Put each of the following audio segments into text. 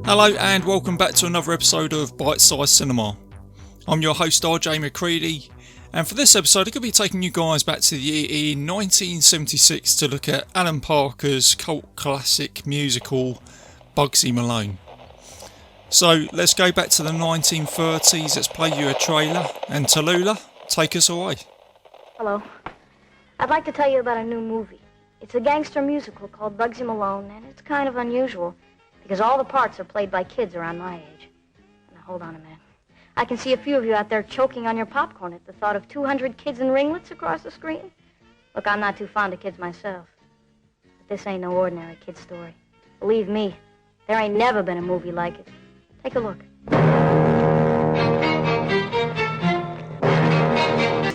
Hello and welcome back to another episode of Bitesize Cinema. I'm your host RJ McCready, and for this episode I'm going to be taking you guys back to the year in 1976 to look at Alan Parker's cult classic musical Bugsy Malone. So let's go back to the 1930s, let's play you a trailer, and Tallulah, take us away. Hello. I'd like to tell you about a new movie. It's a gangster musical called Bugsy Malone, and it's kind of unusual because all the parts are played by kids around my age. Now, hold on a minute. I can see a few of you out there choking on your popcorn at the thought of 200 kids in ringlets across the screen. Look, I'm not too fond of kids myself, but this ain't no ordinary kid story. Believe me, there ain't never been a movie like it. Take a look.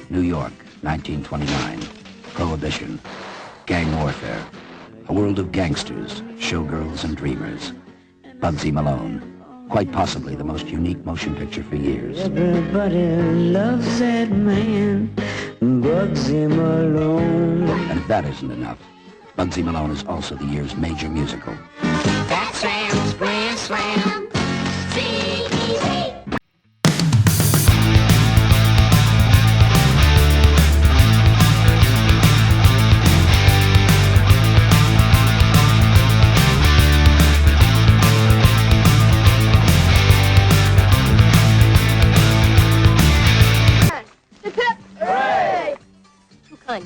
New York, 1929. Prohibition. Gang warfare. A world of gangsters, showgirls, and dreamers. Bugsy Malone. Quite possibly the most unique motion picture for years. Everybody loves that man, Bugsy Malone. And if that isn't enough, Bugsy Malone is also the year's major musical. That slam, grand slam, C-E-Z.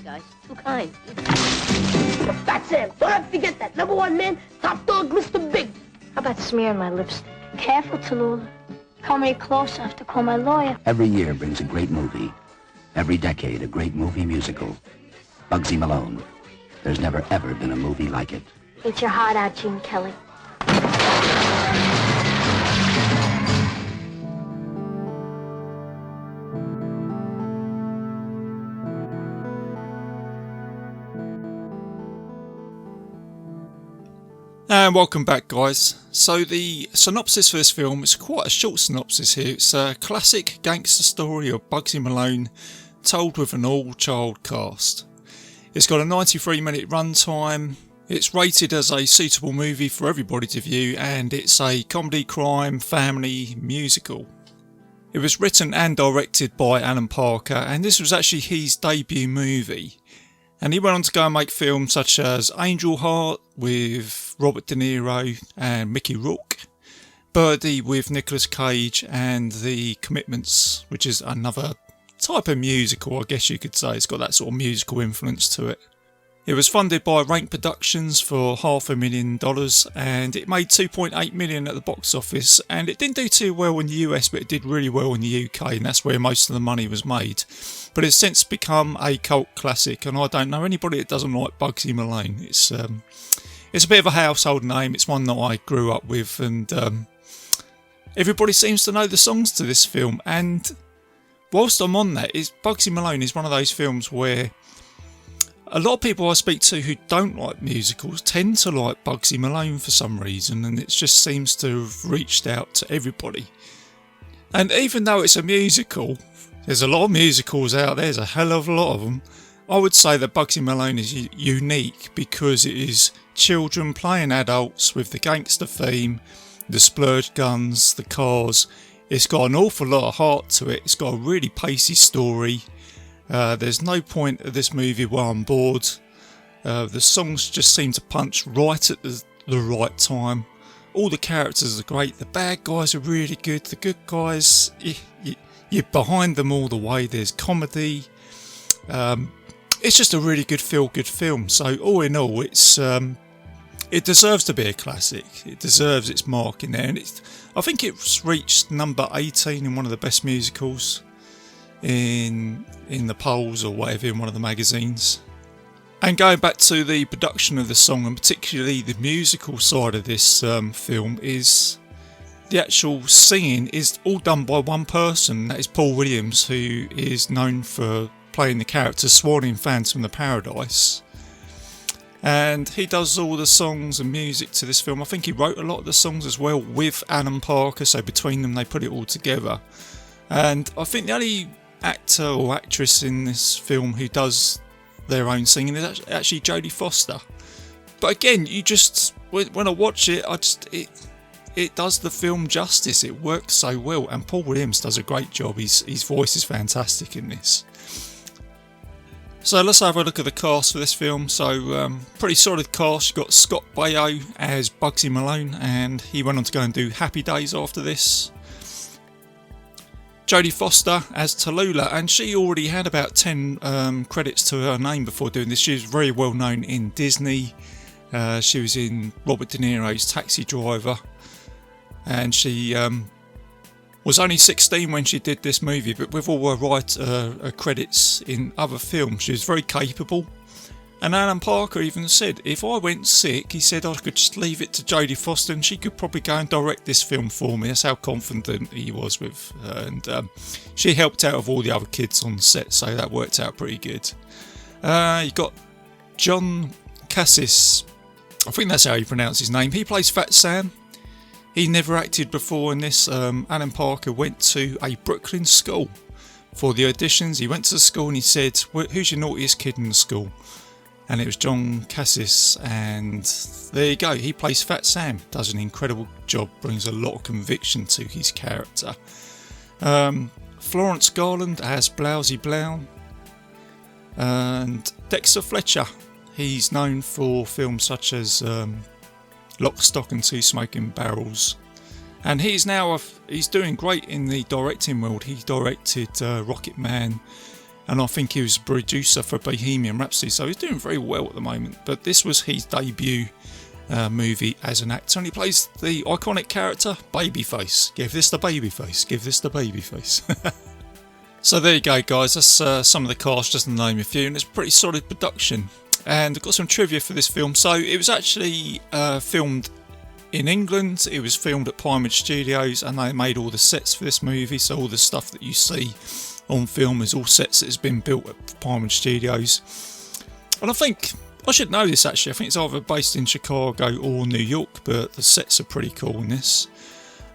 Guys, too kind. That's him. Don't ever forget that. Number one man, top dog, Mr. Big. How about smearing my lipstick? Careful, Tallulah. Come any closer, I have to call my lawyer. Every year brings a great movie. Every decade, a great movie musical. Bugsy Malone. There's never, ever been a movie like it. Eat your heart out, Gene Kelly. And welcome back, guys. So the synopsis for this film is quite a short synopsis here. It's a classic gangster story of Bugsy Malone told with an all-child cast. It's got a 93-minute runtime. It's rated as a suitable movie for everybody to view, and it's a comedy, crime, family musical. It was written and directed by Alan Parker, and this was actually his debut movie. And he went on to go and make films such as Angel Heart with Robert De Niro and Mickey Rourke, Birdie with Nicolas Cage, and The Commitments, which is another type of musical, I guess you could say. It's got that sort of musical influence to it. It was funded by Rank Productions for $500,000, and it made $2.8 million at the box office, and it didn't do too well in the US, but it did really well in the UK, and that's where most of the money was made. But it's since become a cult classic, and I don't know anybody that doesn't like Bugsy Malone. It's a bit of a household name. It's one that I grew up with, and everybody seems to know the songs to this film. And whilst I'm on that, Bugsy Malone is one of those films where a lot of people I speak to who don't like musicals tend to like Bugsy Malone for some reason, and it just seems to have reached out to everybody. And even though it's a musical, there's a lot of musicals out there, there's a hell of a lot of them. I would say that Bugsy Malone is unique because it is children playing adults with the gangster theme, the splurge guns, the cars. It's got an awful lot of heart to it. It's got a really pacey story. There's no point of this movie where I'm bored. The songs just seem to punch right at the right time. All the characters are great. The bad guys are really good. The good guys, you're behind them all the way. There's comedy. It's just a really good feel-good film. So all in all, it deserves to be a classic. It deserves its mark in there, and I think it's reached number 18 in one of the best musicals in the polls or whatever in one of the magazines. And going back to the production of the song, and particularly the musical side of this film, is the actual singing is all done by one person. That is Paul Williams, who is known for playing the character Swan in Phantom of the Paradise. And he does all the songs and music to this film. I think he wrote a lot of the songs as well with Alan Parker, so between them they put it all together. And I think the only actor or actress in this film who does their own singing is actually Jodie Foster. But again, when I watch it, it does the film justice. It works so well, and Paul Williams does a great job. His voice is fantastic in this. So let's have a look at the cast for this film. So pretty solid cast. You've got Scott Baio as Bugsy Malone, and he went on to go and do Happy Days after this. Jodie Foster as Tallulah, and she already had about 10 credits to her name before doing this. She was very well known in Disney. She was in Robert De Niro's Taxi Driver, and she was only 16 when she did this movie, but with all her credits in other films, she was very capable. And Alan Parker even said, if I went sick, he said I could just leave it to Jodie Foster and she could probably go and direct this film for me. That's how confident he was with her. And she helped out with all the other kids on set, so that worked out pretty good. You got John Cassis, I think that's how you pronounce his name. He plays Fat Sam. He never acted before in this. Alan Parker went to a Brooklyn school for the auditions. He went to the school and he said, who's your naughtiest kid in the school? And it was John Cassis, and there you go. He plays Fat Sam, does an incredible job, brings a lot of conviction to his character. Florence Garland as Blousy Blow, and Dexter Fletcher. He's known for films such as Lock, Stock and Two Smoking Barrels, and he's doing great in the directing world. He directed Rocket Man, and I think he was producer for Bohemian Rhapsody, so he's doing very well at the moment. But this was his debut movie as an actor, and he plays the iconic character Babyface. Give this the babyface, give this the babyface. So there you go, guys, that's some of the cast, just to name a few, and it's a pretty solid production. And I've got some trivia for this film. So it was actually filmed in England. It was filmed at Pinewood Studios, and they made all the sets for this movie. So all the stuff that you see on film is all sets that has been built at Pinewood Studios. And I think, I should know this actually, I think it's either based in Chicago or New York, but the sets are pretty cool in this.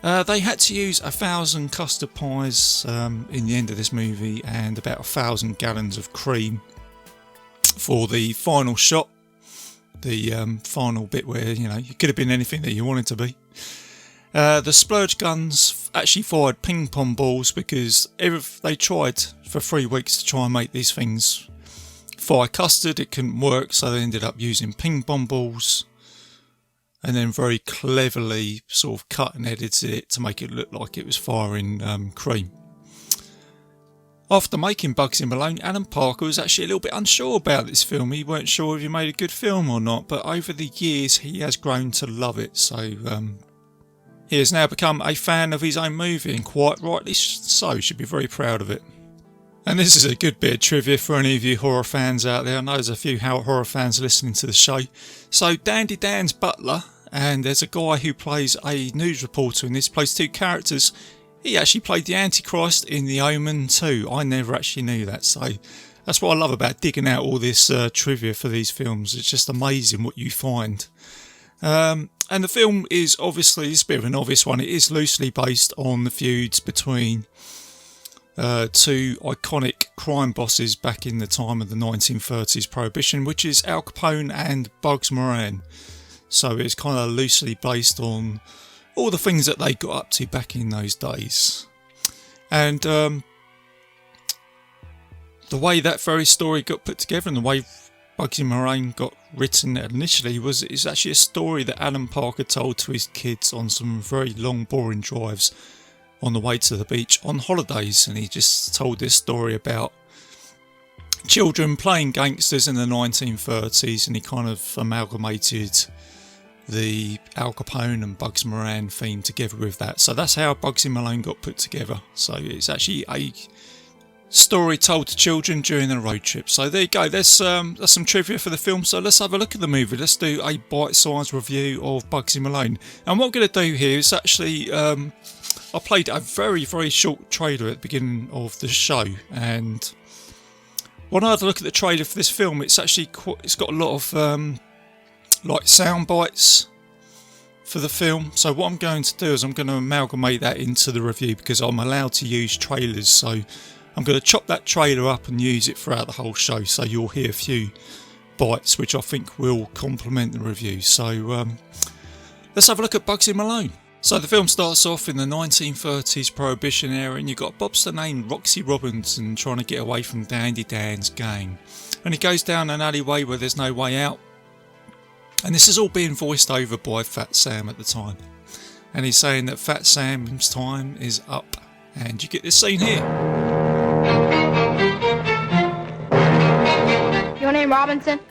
They had to use 1,000 custard pies in the end of this movie, and about 1,000 gallons of cream for the final shot, the final bit where, it could have been anything that you wanted to be. The splurge guns actually fired ping pong balls, because they tried for 3 weeks to try and make these things fire custard. It couldn't work, so they ended up using ping pong balls, and then very cleverly sort of cut and edited it to make it look like it was firing cream. After making Bugsy Malone, Alan Parker was actually a little bit unsure about this film. He weren't sure if he made a good film or not, but over the years he has grown to love it. So he has now become a fan of his own movie, and quite rightly so. Should be very proud of it. And this is a good bit of trivia for any of you horror fans out there. I know there's a few horror fans listening to the show. So Dandy Dan's butler, and there's a guy who plays a news reporter in this, plays 2 characters. He actually played the Antichrist in The Omen too. I never actually knew that, so that's what I love about digging out all this trivia for these films. It's just amazing what you find. And the film is obviously, it's a bit of an obvious one. It is loosely based on the feuds between 2 iconic crime bosses back in the time of the 1930s Prohibition, which is Al Capone and Bugs Moran. So it's kind of loosely based on all the things that they got up to back in those days. And the way that very story got put together, and the way Bugsy Malone got written initially, is actually a story that Alan Parker told to his kids on some very long, boring drives on the way to the beach on holidays. And he just told this story about children playing gangsters in the 1930s, and he kind of amalgamated the Al Capone and Bugs Moran theme together with that. So that's how Bugsy Malone got put together. So it's actually a story told to children during a road trip. So there you go, that's some trivia for the film. So let's have a look at the movie. Let's do a bite-sized review of Bugsy Malone. And what I'm going to do here is actually I played a very, very short trailer at the beginning of the show, and when I had a look at the trailer for this film, it's actually it's got a lot of like sound bites for the film. So what I'm going to do is I'm going to amalgamate that into the review, because I'm allowed to use trailers. So I'm going to chop that trailer up and use it throughout the whole show, so you'll hear a few bites which I think will complement the review. So let's have a look at Bugsy Malone. So the film starts off in the 1930s Prohibition era, and you've got a Bobster named Roxy Robinson trying to get away from Dandy Dan's gang. And he goes down an alleyway where there's no way out. And this is all being voiced over by Fat Sam at the time. And he's saying that Fat Sam's time is up. And you get this scene here. Your name Robinson?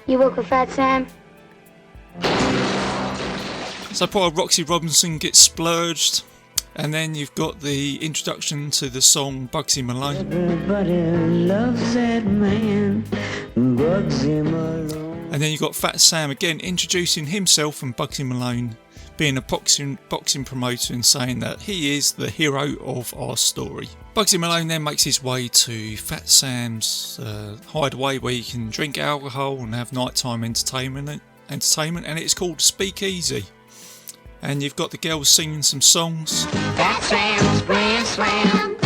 You work with Fat Sam? So poor Roxy Robinson gets splurged, and then you've got the introduction to the song Bugsy Malone. Everybody loves that man, Bugsy Malone. And then you've got Fat Sam again introducing himself and Bugsy Malone, being a boxing promoter and saying that he is the hero of our story. Bugsy Malone then makes his way to Fat Sam's hideaway where you can drink alcohol and have nighttime entertainment, and it's called Speakeasy. And you've got the girls singing some songs. Fat Sam's Grand Slam.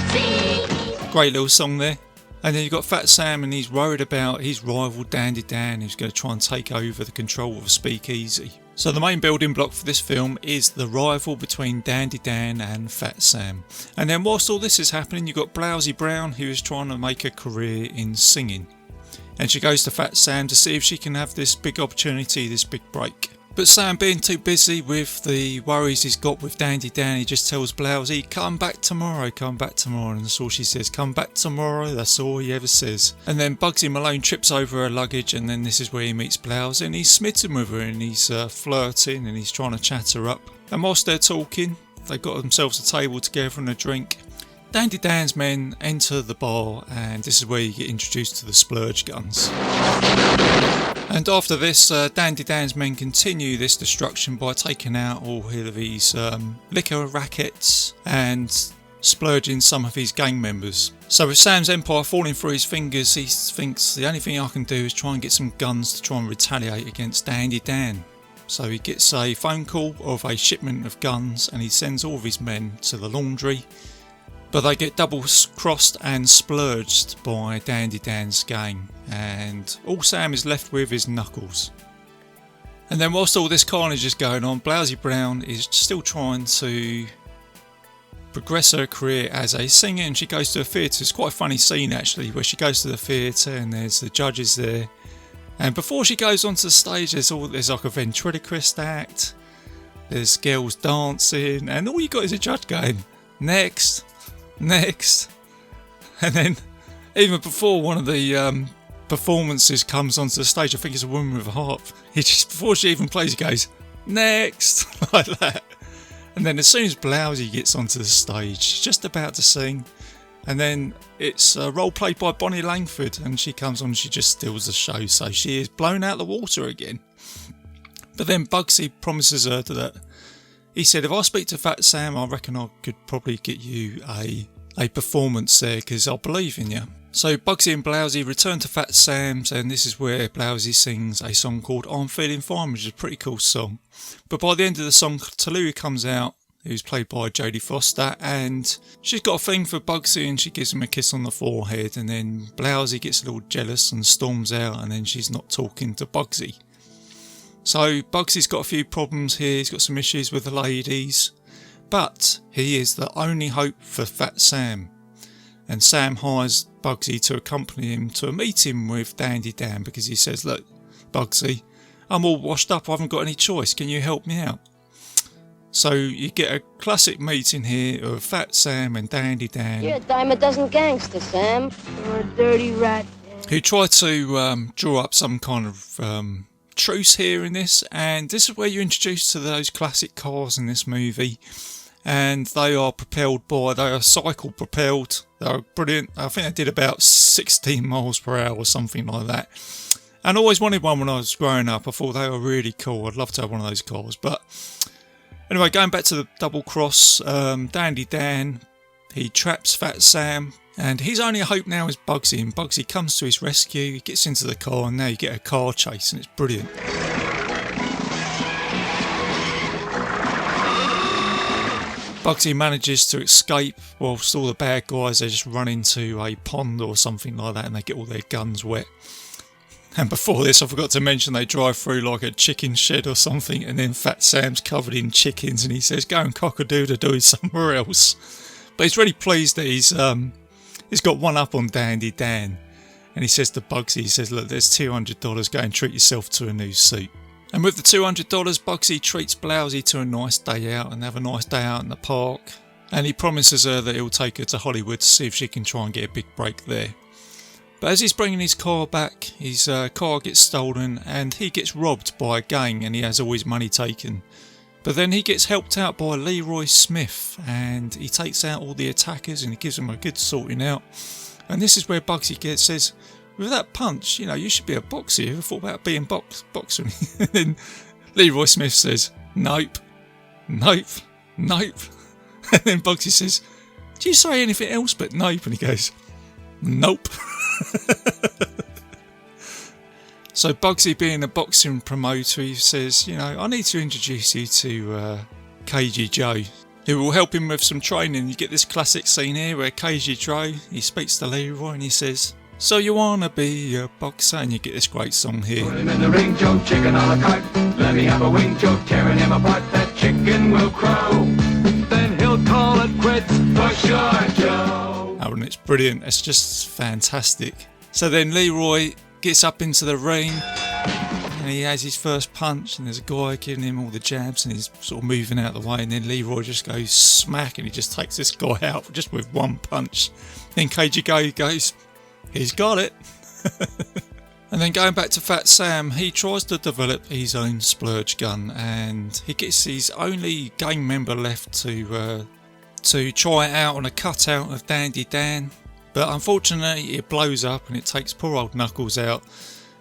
See. Great little song there. And then you've got Fat Sam, and he's worried about his rival Dandy Dan, who's going to try and take over the control of Speakeasy. So the main building block for this film is the rival between Dandy Dan and Fat Sam. And then whilst all this is happening, you've got Blousy Brown, who is trying to make a career in singing. And she goes to Fat Sam to see if she can have this big opportunity, this big break. But Sam, being too busy with the worries he's got with Dandy Dan, he just tells Blousy, come back tomorrow, and that's all she says, come back tomorrow, that's all he ever says. And then Bugsy Malone trips over her luggage, and then this is where he meets Blousy, and he's smitten with her, and he's flirting, and he's trying to chat her up. And whilst they're talking, they've got themselves a table together and a drink. Dandy Dan's men enter the bar, and this is where you get introduced to the splurge guns. And after this, Dandy Dan's men continue this destruction by taking out all of his liquor rackets and splurging some of his gang members. So with Sam's empire falling through his fingers, he thinks the only thing I can do is try and get some guns to try and retaliate against Dandy Dan. So he gets a phone call of a shipment of guns, and he sends all of his men to the laundry. But they get double crossed and splurged by Dandy Dan's gang, and all Sam is left with is Knuckles. And then whilst all this carnage is going on, Blousy Brown is still trying to progress her career as a singer, and she goes to a theatre. It's quite a funny scene actually, where she goes to the theatre and there's the judges there, and before she goes onto the stage there's like a ventriloquist act, there's girls dancing, and all you got is a judge going, next. And then even before one of the performances comes onto the stage, I think it's a woman with a harp, before she even plays, he goes next like that. And then as soon as Blousy gets onto the stage, she's just about to sing, and then it's a role played by Bonnie Langford, and she comes on and she just steals the show, so she is blown out of the water again. But then Bugsy promises her that he said, if I speak to Fat Sam, I reckon I could probably get you a performance there, because I believe in you. So Bugsy and Blousy return to Fat Sam's, and this is where Blousy sings a song called I'm Feeling Fine, which is a pretty cool song. But by the end of the song, Tallulah comes out, who's played by Jodie Foster, and she's got a thing for Bugsy, and she gives him a kiss on the forehead, and then Blousy gets a little jealous and storms out, and then she's not talking to Bugsy. So Bugsy's got a few problems here, he's got some issues with the ladies, but he is the only hope for Fat Sam. And Sam hires Bugsy to accompany him to a meeting with Dandy Dan, because he says, look, Bugsy, I'm all washed up, I haven't got any choice, can you help me out? So you get a classic meeting here of Fat Sam and Dandy Dan. You're a dime a dozen gangster, Sam. You're a dirty rat. Who try to draw up some kind of truce here in this, and this is where you're introduced to those classic cars in this movie, and they are cycle propelled. They're brilliant. I think they did about 16 miles per hour or something like that, and I always wanted one when I was growing up. I thought they were really cool. I'd love to have one of those cars. But anyway, going back to the double cross, Dandy Dan, he traps Fat Sam, and his only hope now is Bugsy, and Bugsy comes to his rescue, he gets into the car, and now you get a car chase, and it's brilliant. Bugsy manages to escape whilst all the bad guys, they just run into a pond or something like that, and they get all their guns wet. And before this, I forgot to mention they drive through like a chicken shed or something, and then Fat Sam's covered in chickens, and he says, "Go and cock-a-doodle-doo somewhere else." But he's really pleased that he's got one up on Dandy Dan, and he says to Bugsy, he says, "Look, there's $200. Go and treat yourself to a new suit." And with the $200, Bugsy treats Blousy to a nice day out, and have a nice day out in the park. And he promises her that he'll take her to Hollywood to see if she can try and get a big break there. But as he's bringing his car back, his car gets stolen and he gets robbed by a gang, and he has all his money taken. But then he gets helped out by Leroy Smith, and he takes out all the attackers and he gives them a good sorting out. And this is where Bugsy says, "With that punch, you know, you should be a boxer. You ever thought about being boxer?" And then Leroy Smith says, "Nope, nope, nope." And then Bugsy says, "Do you say anything else but nope?" And he goes, "Nope." So Bugsy, being a boxing promoter, he says, "You know, I need to introduce you to Cagey Joe, who will help him with some training." You get this classic scene here where Cagey Joe, he speaks to Leroy and he says, "So you wanna be a boxer?" And you get this great song here. Put him in the ring, Joe, chicken a la carte. Let me have a wing, Joe, tearing him apart. That chicken will crow. Then he'll call it quits for sure, Joe. Oh, and it's brilliant. It's just fantastic. So then Leroy gets up into the ring and he has his first punch, and there's a guy giving him all the jabs and he's sort of moving out of the way, and then Leroy just goes smack and he just takes this guy out just with one punch. Then Cagey Joe goes, "He's got it." And then going back to Fat Sam, he tries to develop his own splurge gun, and he gets his only gang member left to try it out on a cutout of Dandy Dan. But unfortunately it blows up and it takes poor old Knuckles out,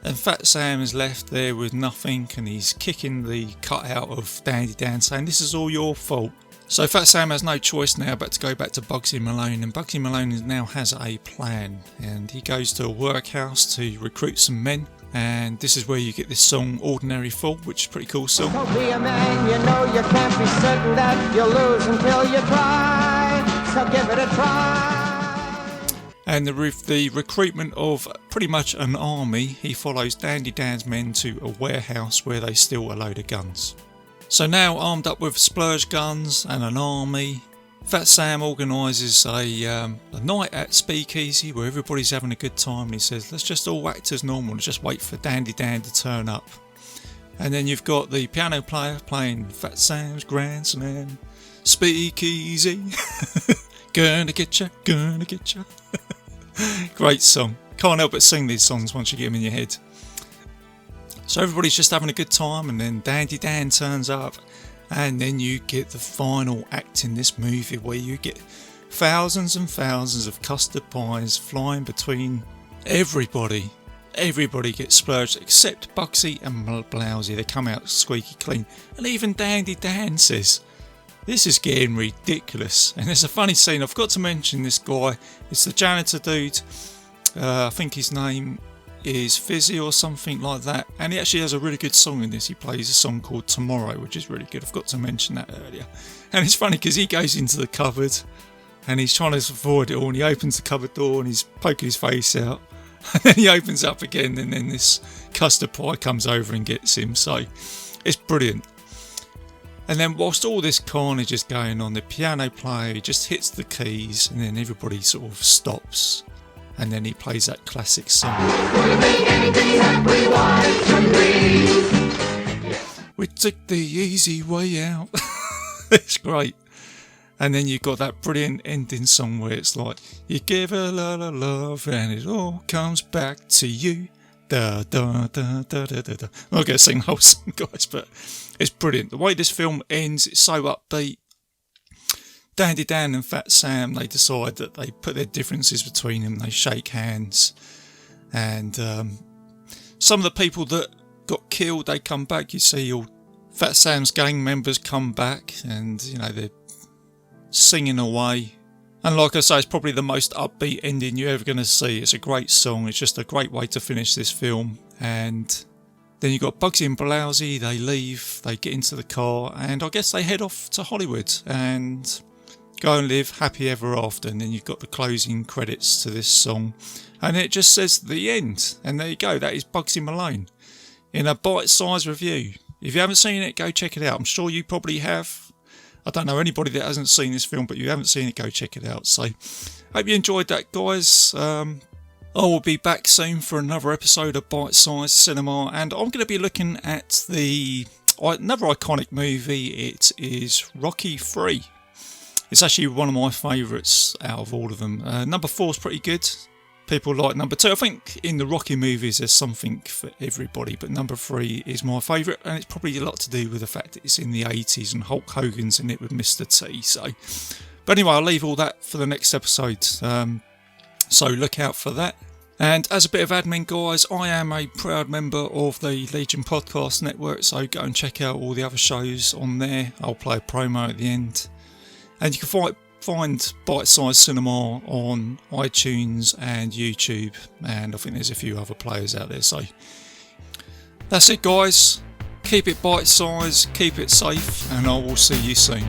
and Fat Sam is left there with nothing, and he's kicking the cutout of Dandy Dan, saying, "This is all your fault." So Fat Sam has no choice now but to go back to Bugsy Malone, and Bugsy Malone now has a plan, and he goes to a workhouse to recruit some men, and this is where you get this song "Ordinary Fool," which is a pretty cool song. So be a man, you know you can't be certain that you'll lose until you try, so give it a try. And the recruitment of pretty much an army, he follows Dandy Dan's men to a warehouse where they steal a load of guns. So now, armed up with splurge guns and an army, Fat Sam organises a night at Speakeasy where everybody's having a good time, and he says, "Let's just all act as normal, let's just wait for Dandy Dan to turn up." And then you've got the piano player playing Fat Sam's Grand Slam, "Speakeasy." Gonna get ya, gonna get ya. Great song. Can't help but sing these songs once you get them in your head. So everybody's just having a good time, and then Dandy Dan turns up, and then you get the final act in this movie where you get thousands and thousands of custard pies flying between everybody. Everybody gets splurged except Bugsy and Blousy. They come out squeaky clean, and even Dandy Dan says, "This is getting ridiculous." And there's a funny scene, I forgot to mention this guy, it's the janitor dude, I think his name is Fizzy or something like that, and he actually has a really good song in this. He plays a song called "Tomorrow," which is really good. I forgot to mention that earlier. And it's funny because he goes into the cupboard and he's trying to avoid it all, and he opens the cupboard door and he's poking his face out, and then he opens up again, and then this custard pie comes over and gets him. So it's brilliant. And then whilst all this carnage is going on, the piano player just hits the keys, and then everybody sort of stops, and then he plays that classic song. "We took the easy way out." It's great. And then you've got that brilliant ending song where it's like, "You give a lot of love and it all comes back to you. Da, da, da, da, da, da, da." I'm not going to sing the whole song, guys, but it's brilliant. The way this film ends, it's so upbeat. Dandy Dan and Fat Sam, they decide that they put their differences between them, they shake hands, and some of the people that got killed, they come back. You see all Fat Sam's gang members come back, and you know, they're singing away. And like I say, it's probably the most upbeat ending you're ever going to see. It's a great song, it's just a great way to finish this film. And then you've got Bugsy and Blousy, they leave, they get into the car, and I guess they head off to Hollywood and go and live happy ever after, and then you've got the closing credits to this song, and it just says the end. And there you go, that is Bugsy Malone in a bite-sized review. If you haven't seen it, go check it out. I'm sure you probably have. I don't know anybody that hasn't seen this film, but you haven't seen it, go check it out. So hope you enjoyed that, guys. I will be back soon for another episode of Bitesize Cinema, and I'm going to be looking at another iconic movie. It is Rocky 3. It's actually one of my favourites out of all of them. Number 4 is pretty good. People like number 2. I think in the Rocky movies there's something for everybody, but number 3 is my favourite, and it's probably a lot to do with the fact that it's in the 80s and Hulk Hogan's in it with Mr. T. So, but anyway, I'll leave all that for the next episode. So look out for that. And as a bit of admin, guys, I am a proud member of the Legion Podcast Network, so go and check out all the other shows on there. I'll play a promo at the end. And you can find Bitesize Cinema on iTunes and YouTube, and I think there's a few other players out there. So that's it, guys. Keep it bite-sized, keep it safe, and I will see you soon.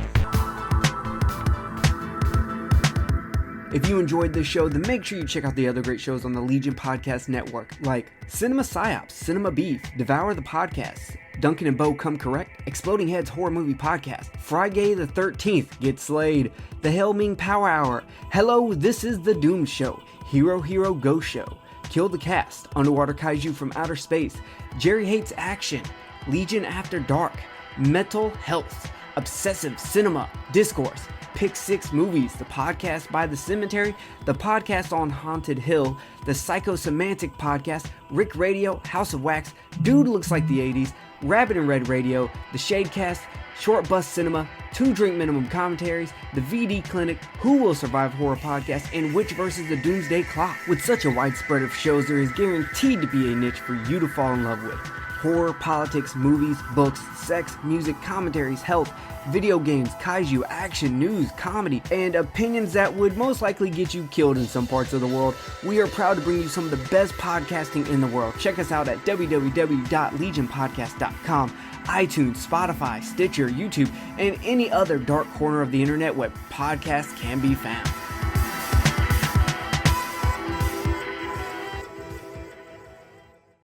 If you enjoyed this show, then make sure you check out the other great shows on the Legion Podcast Network, like Cinema Psyops, Cinema Beef, Devour the Podcast, Duncan and Bo Come Correct, Exploding Heads Horror Movie Podcast, Friday the 13th, Get Slayed, The Helming Power Hour, Hello, This is the Doom Show, Hero Hero Go Show, Kill the Cast, Underwater Kaiju from Outer Space, Jerry Hates Action, Legion After Dark, Mental Health, Obsessive Cinema, Discourse, Pick 6 Movies, the podcast by The Cemetery, the podcast on Haunted Hill, the Psychosemantic Podcast, Rick Radio, House of Wax, Dude Looks Like the 80s, Rabbit and Red Radio, the Shadecast, Short Bus Cinema, 2 Drink Minimum Commentaries, the VD Clinic, Who Will Survive Horror Podcast, and Witch vs. the Doomsday Clock. With such a wide spread of shows, there is guaranteed to be a niche for you to fall in love with. Horror, politics, movies, books, sex, music, commentaries, health, video games, kaiju, action, news, comedy, and opinions that would most likely get you killed in some parts of the world. We are proud to bring you some of the best podcasting in the world. Check us out at www.legionpodcast.com, iTunes, Spotify, Stitcher, YouTube, and any other dark corner of the internet where podcasts can be found.